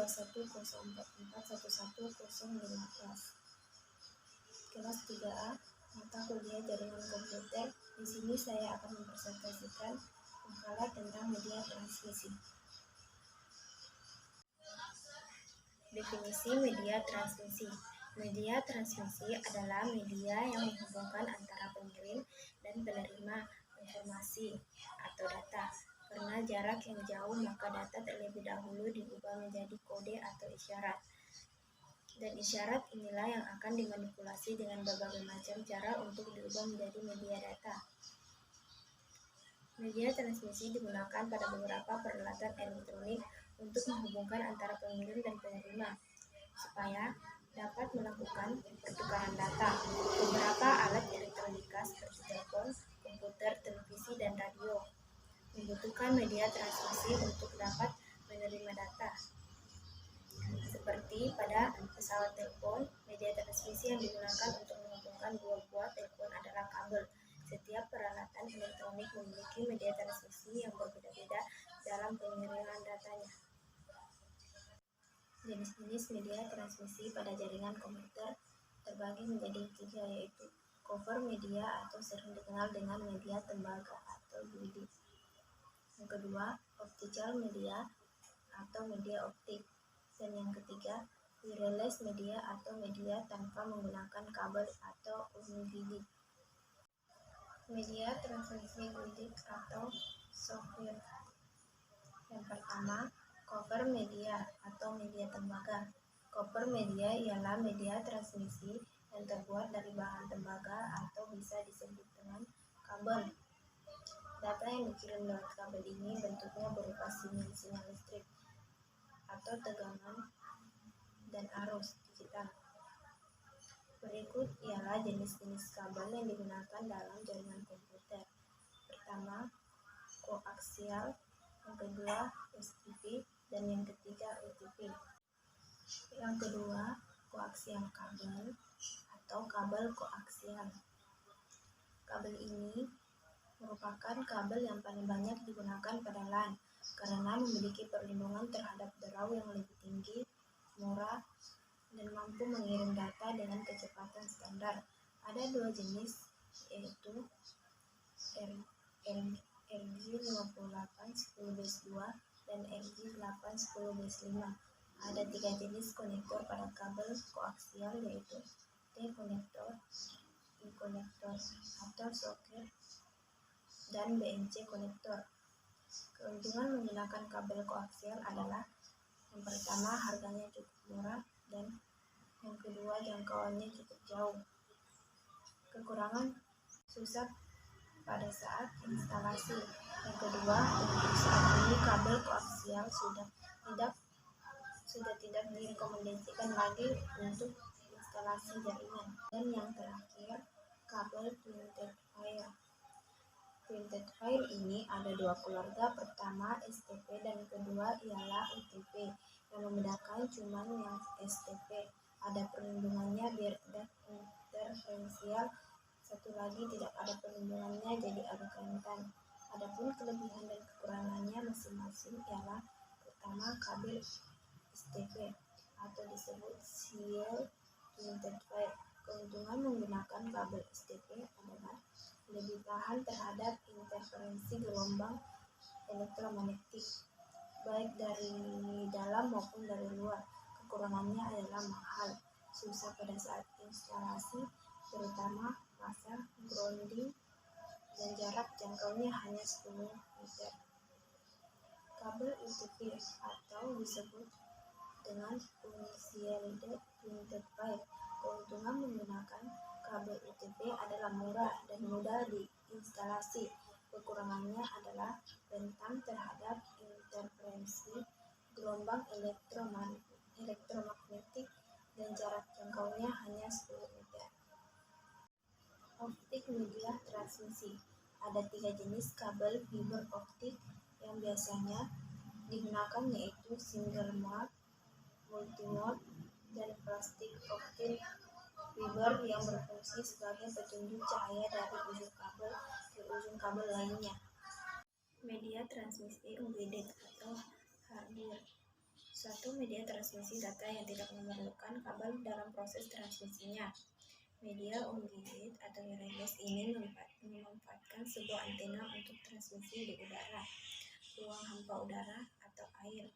2104411015. Kelas 3A, mata kuliah jaringan komputer. Di sini saya akan mempresentasikan makalah tentang media transmisi. Definisi media transmisi. Media transmisi adalah media yang menghubungkan antara pengirim dan penerima informasi atau data. Karena jarak yang jauh, maka data terlebih dahulu diubah menjadi kode atau isyarat. Dan isyarat inilah yang akan dimanipulasi dengan berbagai macam cara untuk diubah menjadi media data. Media transmisi digunakan pada beberapa peralatan elektronik untuk menghubungkan antara pengirim dan penerima, supaya dapat melakukan pertukaran data. Beberapa alat elektronika seperti telepon, komputer, televisi, dan radio membutuhkan media transmisi untuk dapat menerima data. Seperti pada pesawat telepon, media transmisi yang digunakan untuk menghubungkan dua buah telepon adalah kabel. Setiap peralatan elektronik memiliki media transmisi yang berbeda-beda dalam pengiriman datanya. Jenis-jenis media transmisi pada jaringan komputer terbagi menjadi 3, yaitu cover media atau sering dikenal dengan media tembaga atau UV. Yang kedua, optical media atau media optik. Dan yang ketiga, wireless media atau media tanpa menggunakan kabel atau UV. Media transmisi guided atau software. Yang pertama, cover media atau media tembaga. Cover media ialah media transmisi yang terbuat dari bahan tembaga atau bisa disebut dengan kabel. Data yang dikirim lewat kabel ini bentuknya berupa sinyal-sinyal listrik atau tegangan dan arus digital. Berikut ialah jenis-jenis kabel yang digunakan dalam jaringan komputer. Pertama, koaksial, yang kedua STP, dan yang ketiga UTP. Yang kedua, koaksial kabel atau kabel koaksial. Kabel ini merupakan kabel yang paling banyak digunakan pada LAN karena memiliki perlindungan terhadap derau yang lebih tinggi, murah, dan mampu mengirim data dengan kecepatan standar. Ada 2 jenis, yaitu RJ5810-2 dan RJ810-5. Ada 3 jenis konektor pada kabel koaksial, yaitu T-konektor, I-konektor atau soket, dan BNC konektor. Keuntungan menggunakan kabel koaksial adalah: yang pertama, harganya cukup murah, dan yang kedua, jangkauannya cukup jauh. Kekurangan: susah pada saat instalasi. Yang kedua, untuk saat ini kabel koaksial sudah tidak direkomendasikan lagi untuk instalasi jaringan. Dan yang terakhir, kabel printed wire. Printed wire ini ada 2 keluarga, pertama STP dan kedua ialah UTP. Yang membedakan cuma yang STP, ada perlindungannya biar tidak interferensial, satu lagi tidak ada perlindungannya jadi agak rentan. Adapun kelebihan dan kekurangannya masing-masing ialah: pertama, kabel STP atau disebut Serial Printed Wire. Keuntungan menggunakan kabel STP adalah lebih tahan terhadap interferensi gelombang elektromagnetik, baik dari dalam maupun dari luar. Kekurangannya adalah mahal, susah pada saat instalasi, terutama pasang, grounding, dan jarak jangkaunya hanya 10 meter. Kabel UTP atau disebut dengan Unshielded Printed Wire. Keuntungan menggunakan kabel UTP adalah murah dan mudah diinstalasi. Kekurangannya adalah rentan terhadap interferensi gelombang elektromagnetik dan jarak jangkaunya hanya 10 meter. Optik media transmisi. Ada 3 jenis kabel fiber optik yang biasanya digunakan, yaitu single mode, multi-mode, dan plastik optik fiber yang berfungsi sebagai petunjuk cahaya dari ujung kabel ke ujung kabel lainnya. Media transmisi guided atau hardware. Suatu media transmisi data yang tidak memerlukan kabel dalam proses transmisinya. Media ungguit atau wireless ini memanfaatkan sebuah antena untuk transmisi di udara, ruang hampa udara, atau air.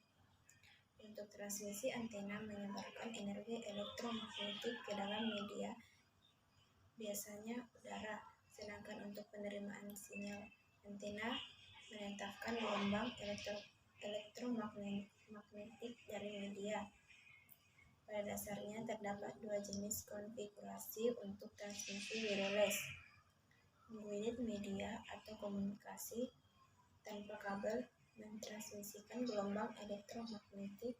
Untuk transmisi, antena menyebarkan energi elektromagnetik ke dalam media, biasanya udara, sedangkan untuk penerimaan sinyal, antena menetapkan gelombang elektromagnetik dari media. Pada dasarnya terdapat dua jenis konfigurasi untuk transmisi wireless: ungguit media atau komunikasi tanpa kabel mentransmisikan gelombang elektromagnetik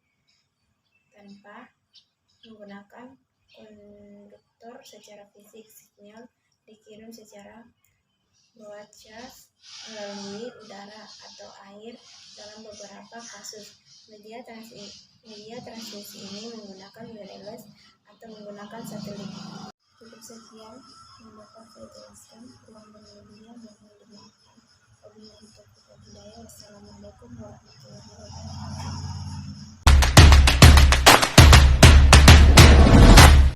tanpa menggunakan konduktor secara fisik. Sinyal dikirim secara broadcast melalui udara atau air. Dalam beberapa kasus, media transmisi ini menggunakan wireless atau menggunakan satelit. Cukup sekian yang dapat saya jelaskan. Kurang dan lebihnya mohon dimaafkan. Wabillahi taufiq wal hidayah. Wassalamualaikum warahmatullahi wabarakatuh.